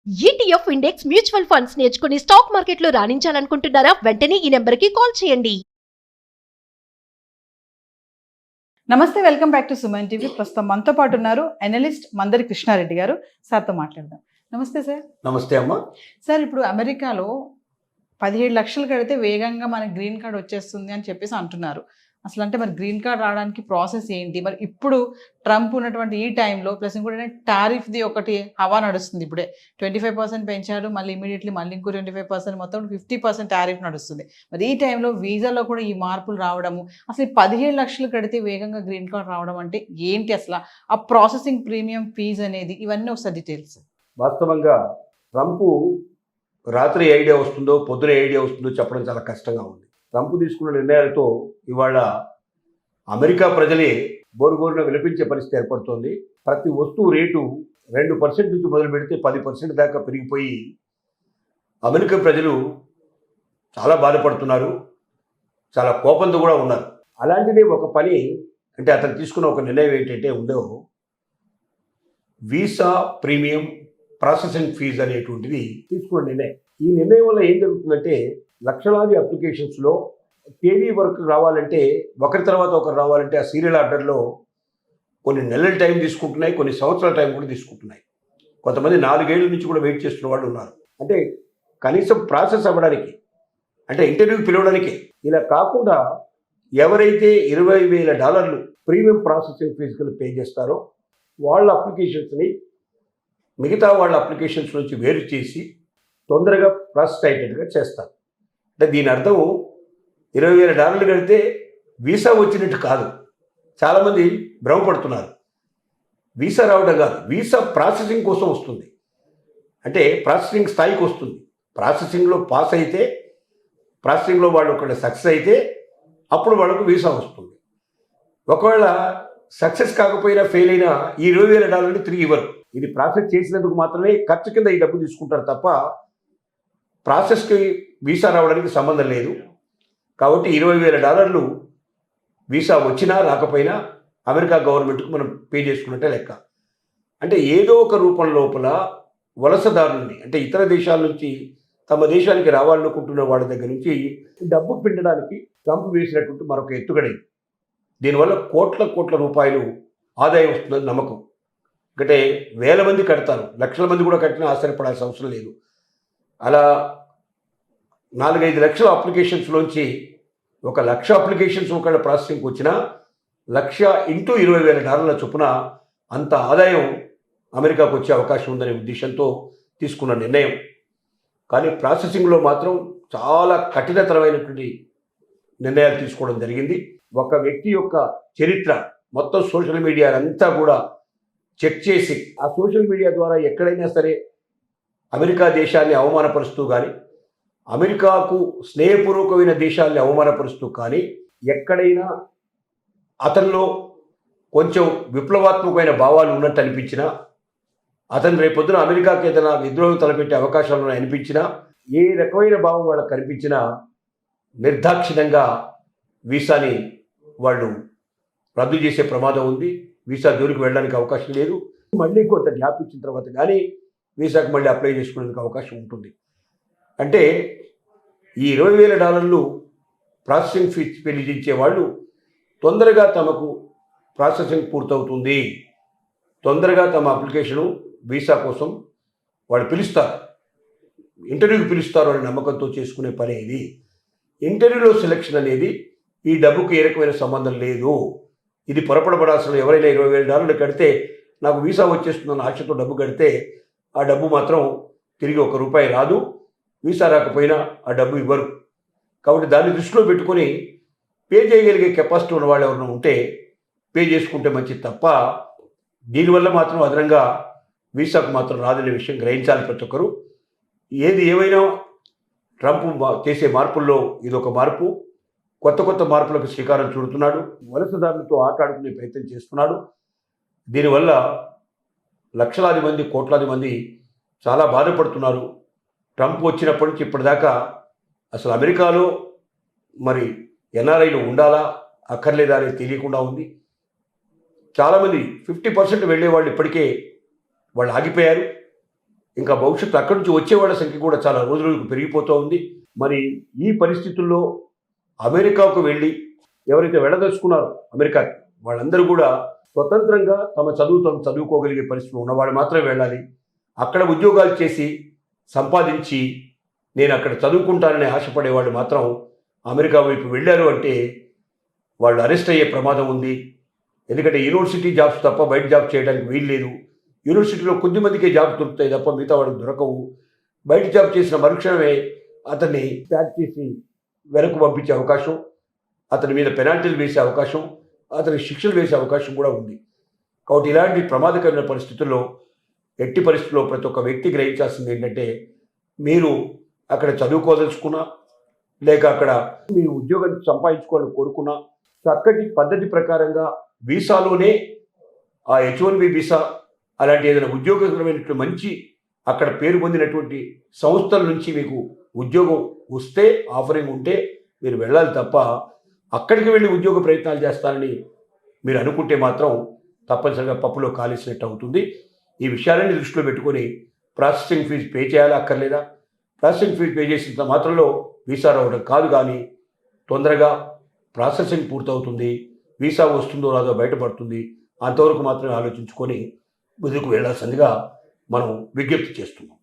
ETF index mutual funds నేర్చుకుని stock మార్కెట్లో రాణించాలనుకుంటున్నారా? వెంటనే ఈ నెంబర్కి కాల్ చేయండి. నమస్తే, welcome back to Suman TV. ప్రస్తుతం మనతో పాటు ఉన్నారు అనలిస్ట్ మందరి కృష్ణారెడ్డి గారు. సార్తో మాట్లాడదాం. నమస్తే సార్. నమస్తే అమ్మా. సార్, ఇప్పుడు అమెరికాలో 17 లక్షలు కడితే వేగంగా మనకి గ్రీన్ కార్డ్ వచ్చేస్తుంది అని చెప్పేసి అంటున్నారు. అసలు అంటే మరి గ్రీన్ కార్డ్ రావడానికి ప్రాసెస్ ఏంటి? మరి ఇప్పుడు ట్రంప్ ఉన్నటువంటి ఈ టైంలో ప్లస్ ఇంకోటి టారిఫ్ది ఒకటి హవా నడుస్తుంది. ఇప్పుడే 25% పెంచాడు, మళ్ళీ ఇమీడియట్లీ మళ్ళీ ఇంకో 25%, మొత్తం 50% టారిఫ్ నడుస్తుంది. మరి ఈ టైంలో వీసాలో కూడా ఈ మార్పులు రావడము, అసలు 17 లక్షలు కడితే వేగంగా గ్రీన్ కార్డ్ రావడం అంటే ఏంటి? అసలు ఆ ప్రాసెసింగ్ ప్రీమియం ఫీజు అనేది, ఇవన్నీ ఒకసారి డీటెయిల్స్. వాస్తవంగా ట్రంప్ రాత్రి ఐడియా వస్తుందో పొద్దున ఐడియా వస్తుందో చెప్పడం చాలా కష్టంగా ఉంది. ట్రంప్ తీసుకున్న నిర్ణయాలతో ఇవాళ అమెరికా ప్రజలే బోరుగోరున విలపించే పరిస్థితి ఏర్పడుతోంది. ప్రతి వస్తువు రేటు 2% నుంచి మొదలు పెడితే 10% దాకా పెరిగిపోయి అమెరికా ప్రజలు చాలా బాధపడుతున్నారు, చాలా కోపంతో కూడా ఉన్నారు. అలాంటిదే ఒక పని అంటే అతను తీసుకున్న ఒక నిర్ణయం ఏంటంటే ఉందో వీసా ప్రీమియం ప్రాసెసింగ్ ఫీజు అనేటువంటిది తీసుకున్న నిర్ణయం. ఈ నిర్ణయం వల్ల ఏం జరుగుతుందంటే లక్షలాది అప్లికేషన్స్లో తేదీ వరకు రావాలంటే ఒకరి తర్వాత ఒకరు రావాలంటే ఆ సీరియల్ ఆర్డర్లో కొన్ని నెలల టైం తీసుకుంటున్నాయి, కొన్ని సంవత్సరాల టైం కూడా తీసుకుంటున్నాయి. కొంతమంది 4 ఏళ్ల నుంచి కూడా వెయిట్ చేస్తున్న వాళ్ళు ఉన్నారు. అంటే కనీసం ప్రాసెస్ అవ్వడానికి, అంటే ఇంటర్వ్యూకి పిలవడానికి. ఇలా కాకుండా ఎవరైతే $20,000 ప్రీమియం ప్రాసెసింగ్ ఫీజులు పే చేస్తారో వాళ్ళ అప్లికేషన్స్ని మిగతా వాళ్ళ అప్లికేషన్స్ నుంచి వేరు చేసి తొందరగా ప్రాసెస్ అయ్యేటట్టుగా చేస్తారు. అంటే దీని అర్థం $20,000 కడితే వీసా వచ్చినట్టు కాదు. చాలామంది భ్రమపడుతున్నారు. వీసా రావడం కాదు, వీసా ప్రాసెసింగ్ కోసం వస్తుంది. అంటే ప్రాసెసింగ్ స్థాయికి వస్తుంది. ప్రాసెసింగ్లో పాస్ అయితే, ప్రాసెసింగ్లో వాళ్ళు ఒకవేళ సక్సెస్ అయితే అప్పుడు వాళ్ళకు వీసా వస్తుంది. ఒకవేళ సక్సెస్ కాకపోయినా ఫెయిల్ అయినా ఈ $20,000 తిరిగి ఇవ్వరు. ఇది ప్రాసెస్ చేసినందుకు మాత్రమే ఖర్చు కింద ఈ డబ్బు తీసుకుంటారు తప్ప ప్రాసెస్కి వీసా రావడానికి సంబంధం లేదు. కాబట్టి $20,000 వీసా వచ్చినా రాకపోయినా అమెరికా గవర్నమెంట్కు మనం పే చేసుకున్నట్టే లెక్క. అంటే ఏదో ఒక రూపం లోపల వలసదారుల్ని, అంటే ఇతర దేశాల నుంచి తమ దేశానికి రావాలనుకుంటున్న వాళ్ళ దగ్గర నుంచి డబ్బు పిండడానికి ట్రంప్ వేసినటువంటి మరొక ఎత్తుగడైంది. దీనివల్ల కోట్ల రూపాయలు ఆదాయం వస్తుందని నమ్మకం. అంటే వేల మంది కడతారు, లక్షల మంది కూడా కట్టినా ఆశ్చర్యపడాల్సిన అవసరం లేదు. అలా 4-5 లక్షల అప్లికేషన్స్లోంచి 1,00,000 అప్లికేషన్స్ ఒకవేళ ప్రాసెసింగ్కి వచ్చినా 1,00,000 ఇంటూ $20,000 చొప్పున అంత ఆదాయం అమెరికాకు వచ్చే అవకాశం ఉందనే ఉద్దేశంతో తీసుకున్న నిర్ణయం. కానీ ప్రాసెసింగ్లో మాత్రం చాలా కఠినతరమైనటువంటి నిర్ణయాలు తీసుకోవడం జరిగింది. ఒక వ్యక్తి యొక్క చరిత్ర మొత్తం సోషల్ మీడియా అంతా కూడా చెక్ చేసి ఆ సోషల్ మీడియా ద్వారా ఎక్కడైనా సరే అమెరికా దేశాన్ని అవమానపరుస్తూ కానీ, అమెరికాకు స్నేహపూర్వకమైన దేశాన్ని అవమానపరుస్తూ కానీ, ఎక్కడైనా అతనిలో కొంచెం విప్లవాత్మకమైన భావాలు ఉన్నట్టు అనిపించినా, అతను రేపొద్దున అమెరికాకి ఏదైనా విద్రోహం తలపెట్టే అవకాశాలను అనిపించినా, ఏ రకమైన భావం వాళ్ళకి కనిపించినా నిర్దాక్షిణ్యంగా వీసాని వాళ్ళు రద్దు చేసే ప్రమాదం ఉంది. వీసా జోలికి వెళ్ళడానికి అవకాశం లేదు. మళ్ళీ కొంత గ్యాప్ ఇచ్చిన తర్వాత కానీ వీసాకి మళ్ళీ అప్లై చేసుకునేందుకు అవకాశం ఉంటుంది. అంటే ఈ $20,000 ప్రాసెసింగ్ ఫీజు చెల్లించే వాళ్ళు తొందరగా తమకు ప్రాసెసింగ్ పూర్తవుతుంది, తొందరగా తమ అప్లికేషను వీసా కోసం వాళ్ళు పిలుస్తారు, ఇంటర్వ్యూకి పిలుస్తారు అనే నమ్మకంతో చేసుకునే పని ఇది. ఇంటర్వ్యూలో సెలెక్షన్ అనేది ఈ డబ్బుకి ఏ రకమైన సంబంధం లేదు. ఇది పొరపడబడాల్సిన, ఎవరైనా $20,000 కడితే నాకు వీసా వచ్చేస్తుందన్న ఆశతో డబ్బు కడితే ఆ డబ్బు మాత్రం తిరిగి ₹1 రాదు. వీసా రాకపోయినా ఆ డబ్బు ఇవ్వరు. కాబట్టి దాన్ని దృష్టిలో పెట్టుకొని పే చేయగలిగే కెపాసిటీ ఉన్న వాళ్ళు ఎవరైనా ఉంటే పే చేసుకుంటే మంచిది తప్ప దీనివల్ల మాత్రం అదనంగా వీసాకు మాత్రం రాదనే విషయం గ్రహించాలి ప్రతి ఒక్కరు. ఏది ఏమైనా ట్రంప్ చేసే మార్పుల్లో ఇదొక మార్పు. కొత్త మార్పులకు శ్రీకారం చుడుతున్నాడు. వలసదారులతో ఆటాడుకునే ప్రయత్నం చేస్తున్నాడు. దీనివల్ల లక్షలాది మంది, కోట్లాది మంది చాలా బాధపడుతున్నారు. ట్రంప్ వచ్చినప్పటి నుంచి ఇప్పటిదాకా అసలు అమెరికాలో మరి ఎన్ఆర్ఐలు ఉండాలా అక్కర్లేదా అనేది తెలియకుండా ఉంది. చాలామంది 50% వెళ్ళేవాళ్ళు ఇప్పటికే వాళ్ళు ఆగిపోయారు. ఇంకా భవిష్యత్తు అక్కడి నుంచి వచ్చేవాళ్ళ సంఖ్య కూడా చాలా రోజు రోజుకు పెరిగిపోతూ ఉంది. మరి ఈ పరిస్థితుల్లో అమెరికాకు వెళ్ళి ఎవరైతే వెళ్ళదలుచుకున్నారో అమెరికాకి వాళ్ళందరూ కూడా స్వతంత్రంగా తమ చదువుకోగలిగే పరిస్థితులు ఉన్నవాళ్ళు మాత్రమే వెళ్ళాలి. అక్కడ ఉద్యోగాలు చేసి సంపాదించి నేను అక్కడ చదువుకుంటానని ఆశపడేవాళ్ళు మాత్రం అమెరికా వైపు వెళ్ళారు అంటే వాళ్ళు అరెస్ట్ అయ్యే ప్రమాదం ఉంది. ఎందుకంటే యూనివర్సిటీ జాబ్స్ తప్ప బయట జాబ్ చేయడానికి వీలు లేదు. యూనివర్సిటీలో కొద్దిమందికే జాబ్ దొరుకుతాయి తప్ప మిగతా వాళ్ళకి దొరకవు. బయట జాబ్ చేసిన మరుక్షణమే అతన్ని ప్యాక్ చేసి వెనక్కు పంపించే అవకాశం, అతని మీద పెనాల్టీలు వేసే అవకాశం, అతనికి శిక్షలు వేసే అవకాశం కూడా ఉంది. కాబట్టి ఇలాంటి ప్రమాదకరమైన పరిస్థితుల్లో ఎట్టి పరిస్థితుల్లో ప్రతి ఒక్క వ్యక్తి గ్రహించాల్సింది ఏంటంటే, మీరు అక్కడ చదువుకోదలుచుకున్నా లేక అక్కడ మీ ఉద్యోగం సంపాదించుకోవాలని కోరుకున్నా చక్కటి పద్ధతి ప్రకారంగా వీసాలోనే ఆ H1B వీసా అలాంటి ఏదైనా ఉద్యోగకరమైనటువంటి మంచి అక్కడ పేరు పొందినటువంటి సంస్థల నుంచి మీకు ఉద్యోగం వస్తే ఆఫరింగ్ ఉంటే మీరు వెళ్ళాలి తప్ప అక్కడికి వెళ్ళి ఉద్యోగ ప్రయత్నాలు చేస్తానని మీరు అనుకుంటే మాత్రం తప్పనిసరిగా పప్పులో కాలేసినట్టు అవుతుంది. ఈ విషయాలన్నీ దృష్టిలో పెట్టుకొని ప్రాసెసింగ్ ఫీజు పే చేయాలా అక్కర్లేదా, ప్రాసెసింగ్ ఫీజు పే చేసినంత మాత్రంలో వీసా రావడం కాదు, కానీ తొందరగా ప్రాసెసింగ్ పూర్తవుతుంది, వీసా వస్తుందో రాదో బయటపడుతుంది. అంతవరకు మాత్రమే ఆలోచించుకొని ముందుకు వెళ్ళాల్సిందిగా మనం విజ్ఞప్తి చేస్తున్నాం.